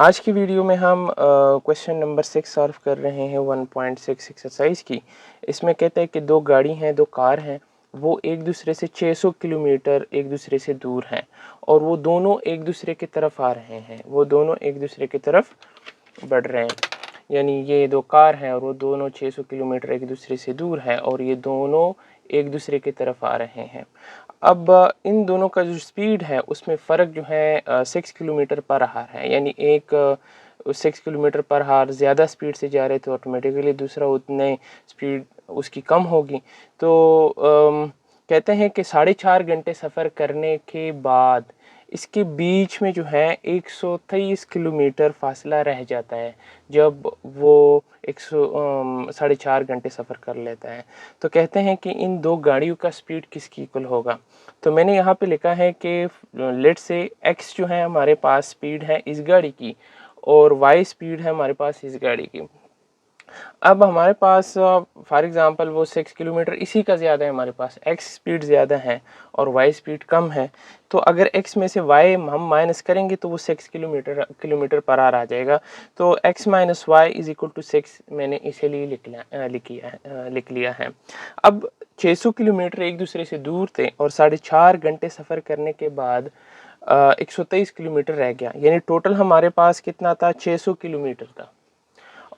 आज की वीडियो में हम क्वेश्चन नंबर 6 सॉल्व कर रहे हैं 1.6 एक्सरसाइज की। इसमें कहते हैं कि दो गाड़ी हैं, दो कार हैं, वो एक दूसरे से 600 किलोमीटर एक दूसरे से दूर हैं और वो दोनों एक दूसरे की तरफ आ रहे हैं, वो दोनों एक दूसरे की तरफ बढ़ रहे हैं। यानी ये दो कार हैं और वो दोनों 600 किलोमीटर एक दूसरे से दूर हैं और ये दोनों एक दूसरे की तरफ आ रहे हैं। अब इन दोनों का जो स्पीड है उसमें फ़र्क जो है 6 किलोमीटर पर आवर है। यानी एक 6 किलोमीटर पर आवर ज़्यादा स्पीड से जा रहे तो ऑटोमेटिकली दूसरा उतने स्पीड उसकी कम होगी। तो कहते हैं कि 4.5 घंटे सफ़र करने के बाद इसके बीच में जो है 123 किलोमीटर फासला रह जाता है जब वो 4.5 घंटे सफ़र कर लेता है। तो कहते हैं कि इन दो गाड़ियों का स्पीड किसकी इक्वल होगा। तो मैंने यहाँ पे लिखा है कि लेट से x जो है हमारे पास स्पीड है इस गाड़ी की और y स्पीड है हमारे पास इस गाड़ी की। अब हमारे पास फॉर एग्ज़ाम्पल वो 6 किलोमीटर इसी का ज़्यादा है, हमारे पास x स्पीड ज़्यादा है और y स्पीड कम है। तो अगर x में से y हम माइनस करेंगे तो वो 6 किलोमीटर पर आवर आ जाएगा। तो x minus y is equal to 6 मैंने इसीलिए लिख लिया है। अब 600 किलोमीटर एक दूसरे से दूर थे और 4.5 घंटे सफ़र करने के बाद 123 किलोमीटर रह गया। यानी टोटल हमारे पास कितना था, 600 किलोमीटर था।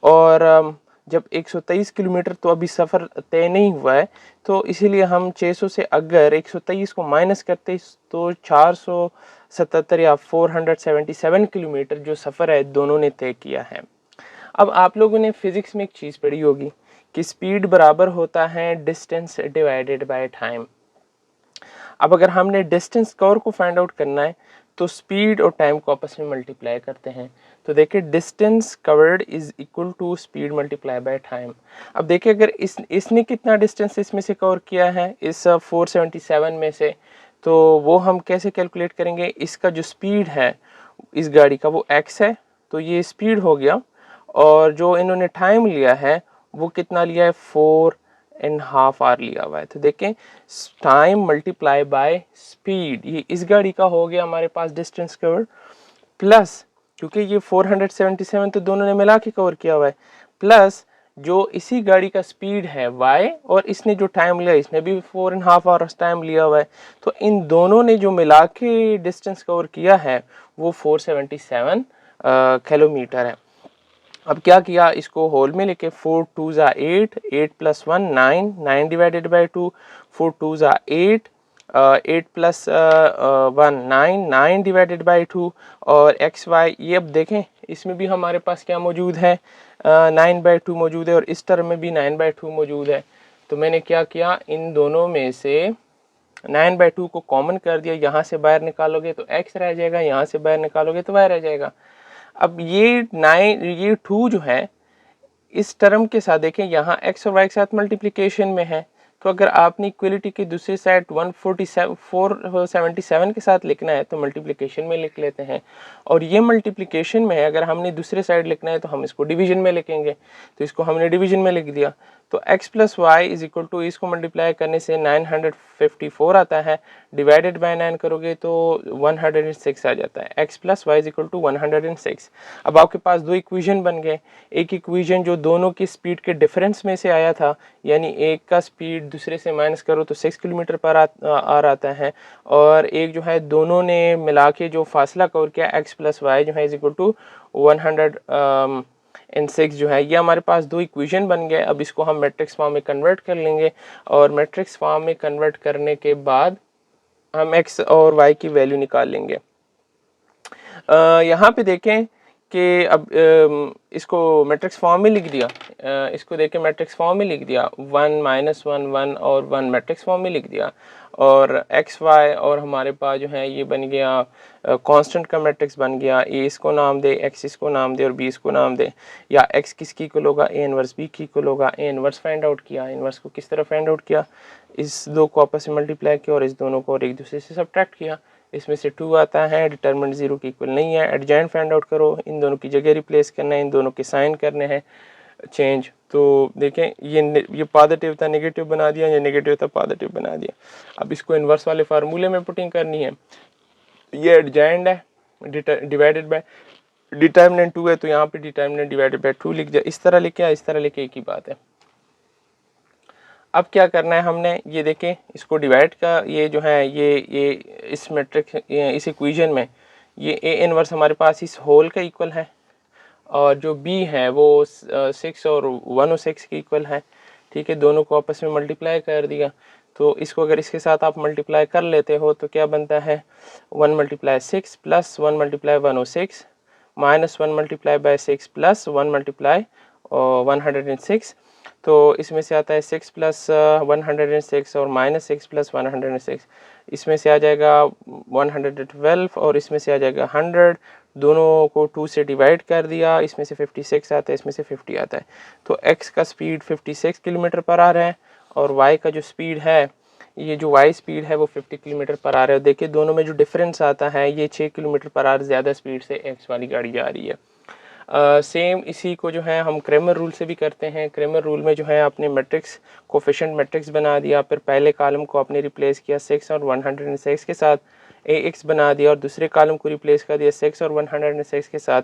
और जब 123 किलोमीटर तो अभी सफ़र तय नहीं हुआ है, तो इसीलिए हम 600 से अगर 123 को माइनस करते तो 477 या 477 किलोमीटर जो सफ़र है दोनों ने तय किया है। अब आप लोगों ने फिज़िक्स में एक चीज़ पढ़ी होगी कि स्पीड बराबर होता है डिस्टेंस डिवाइडेड बाय टाइम। अब अगर हमने डिस्टेंस कवर को फाइंड आउट करना है तो स्पीड और टाइम को आपस में मल्टीप्लाई करते हैं। तो देखिए distance covered is equal to speed multiply by time. अब देखिए अगर इसने कितना डिस्टेंस इसमें से कवर किया है इस 477 में से, तो वो हम कैसे कैलकुलेट करेंगे। इसका जो स्पीड है इस गाड़ी का वो x है, तो ये स्पीड हो गया। और जो इन्होंने टाइम लिया है वो कितना लिया है, 4.5 आवर लिया हुआ है। तो देखें टाइम मल्टीप्लाई बाय स्पीड, ये इस गाड़ी का हो गया हमारे पास डिस्टेंस कवर, प्लस क्योंकि ये 477 तो दोनों ने मिला के कवर किया हुआ है, प्लस जो इसी गाड़ी का स्पीड है y और इसने जो टाइम लिया इसने भी 4.5 आवर्स टाइम लिया हुआ है। तो इन दोनों ने जो मिला के डिस्टेंस कवर किया है वो 477 किलोमीटर है। अब क्या किया, इसको होल में लेके 4 2 ज़ा 8, 8 प्लस 1 9, 9 डिवाइडेड बाई 2, 4 2 ज़ा 8, 8 प्लस 1 9, 9 डिवाइडेड बाई 2 और एक्स वाई। ये अब देखें इसमें भी हमारे पास क्या मौजूद है, 9/2 मौजूद है और इस टर्म में भी 9/2 मौजूद है। तो मैंने क्या किया, इन दोनों में से 9/2 को कॉमन कर दिया, यहाँ से बाहर निकालोगे तो x रह जाएगा, यहाँ से बाहर निकालोगे तो y रह जाएगा। अब ये 2 जो है इस टर्म के साथ देखें यहाँ x और y के साथ मल्टीप्लिकेशन में है। तो अगर आपने इक्वलिटी की दूसरी साइड 477 के साथ लिखना है तो मल्टीप्लिकेशन में लिख लेते हैं, और ये मल्टीप्लिकेशन में है। अगर हमने दूसरे साइड लिखना है तो हम इसको डिवीजन में लिखेंगे, तो इसको हमने डिवीजन में लिख दिया। तो x plus y is equal to, इसको मल्टीप्लाई करने से 954 आता है, डिवाइडेड बाय 9 करोगे तो 106 आ जाता है। x plus y is equal to 106। अब आपके पास दो इक्वेशन बन गए। एक इक्वेशन जो दोनों की स्पीड के डिफरेंस में से आया था, यानी एक का स्पीड दूसरे से माइनस करो तो 6 किलोमीटर पर आर आता है, और एक जो है दोनों ने मिला के जो फासला कवर किया x प्लस वाई जो है इज इक्वल टू 106 जो है। ये हमारे पास दो इक्वेशन बन गए। अब इसको हम मैट्रिक्स फॉर्म में कन्वर्ट कर लेंगे और मैट्रिक्स फॉर्म में कन्वर्ट करने के बाद हम x और y की वैल्यू निकाल लेंगे। यहाँ पे देखें कि अब इसको मैट्रिक्स फॉर्म में लिख दिया, इसको देखें मैट्रिक्स फॉर्म में लिख दिया, 1 -1 1 और 1 मैट्रिक्स फॉर्म में लिख दिया, और एक्स वाई और हमारे पास जो है ये बन गया कांस्टेंट का मैट्रिक्स बन गया। ए इसको नाम दे, एक्स इसको नाम दे और बी इसको नाम दे, या एक्स किसकी इक्वल होगा, ए इनवर्स बी की इक्वल होगा। ए इनवर्स फाइंड आउट किया, इनवर्स को किस तरह फाइंड आउट किया, इस दो को आपस में मल्टीप्लाई किया और इस दोनों को और एक दूसरे से सब्ट्रैक्ट किया। इसमें से 2 आता है, डिटरमिनेंट 0 की इक्वल नहीं है, एडजॉइंट फाइंड आउट करो, इन दोनों की जगह रिप्लेस करना है, इन दोनों के साइन करने हैं चेंज। तो देखें ये पॉजिटिव था नेगेटिव बना दिया, ये नेगेटिव था पॉजिटिव बना दिया। अब इसको इन्वर्स वाले फार्मूले में पुटिंग करनी है। ये एडजॉइंट है, डिवाइडेड बाय डिटर्मिनेंट 2 है तो यहाँ पे डिटर्मिनेंट डिवाइडेड बाय 2 लिख दिया। इस तरह लिखे या इस तरह लिखे एक ही बात है। अब क्या करना है हमने, ये देखें इसको डिवाइड का ये जो है ये इस मैट्रिक्स इस इक्वेशन में ये ए इनवर्स हमारे पास इस होल का इक्वल है और जो बी है वो 6 और 106 के इक्वल है। ठीक है, दोनों को आपस में मल्टीप्लाई कर दिया तो इसको अगर इसके साथ आप मल्टीप्लाई कर लेते हो तो क्या बनता है 1 multiply 6 plus 1 multiply 106 minus 1 multiply by 6 plus 1 multiply 106। तो इसमें से आता है 6 प्लस 106 और माइनस 6 प्लस 106, इसमें से आ जाएगा 112 और इसमें से आ जाएगा 100। दोनों को 2 से डिवाइड कर दिया, इसमें से 56 आता है, इसमें से 50 आता है। तो x का स्पीड 56 किलोमीटर पर आवर है और y का जो स्पीड है, ये जो y स्पीड है वो 50 किलोमीटर पर आवर है। देखिए दोनों में जो डिफरेंस आता है ये 6 किलोमीटर पर आवर ज़्यादा स्पीड से x वाली गाड़ी जा रही है। सेम इसी को जो है हम क्रेमर रूल से भी करते हैं। क्रेमर रूल में जो है आपने मैट्रिक्स कोफिशिएंट मैट्रिक्स बना दिया, फिर पहले कॉलम को आपने रिप्लेस किया 6 और 106 के साथ, ax बना दिया और दूसरे कॉलम को रिप्लेस कर दिया 6 और 106 के साथ,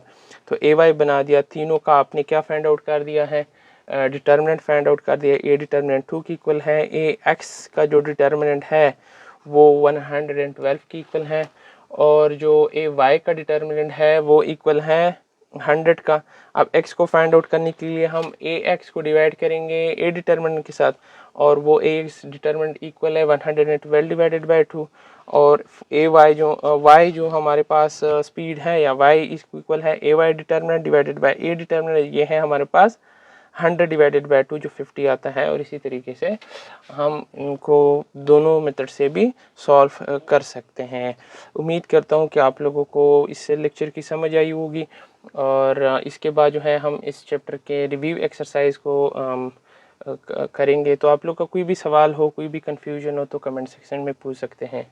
तो ay बना दिया। तीनों का आपने क्या फाइंड आउट कर दिया है, डिटर्मिनेंट फाइंड आउट कर दिया। a डिटर्मिनेंट 2 की इक्वल है, ax का जो डिटर्मिनेंट है वो 112 की इक्वल है और जो ay का डिटर्मिनेंट है वो इक्वल है 100 का। अब x को फाइंड आउट करने के लिए हम ax को डिवाइड करेंगे a डिटर्मिनेंट के साथ और वो ax डिटर्मिनेंट इक्वल है 112 डिवाइडेड बाय 2 और y जो हमारे पास स्पीड है या y इक्वल है ay determinant divided by a determinant, ये है हमारे पास 100 डिवाइडेड बाय 2 जो 50 आता है। और इसी तरीके से हम इनको दोनों मेथड से भी सॉल्व कर सकते हैं। उम्मीद करता हूँ कि आप लोगों को इस लेक्चर की समझ आई होगी और इसके बाद जो है हम इस चैप्टर के रिव्यू एक्सरसाइज को करेंगे। तो आप लोग का कोई भी सवाल हो, कोई भी कन्फ्यूजन हो तो कमेंट सेक्शन में पूछ सकते हैं।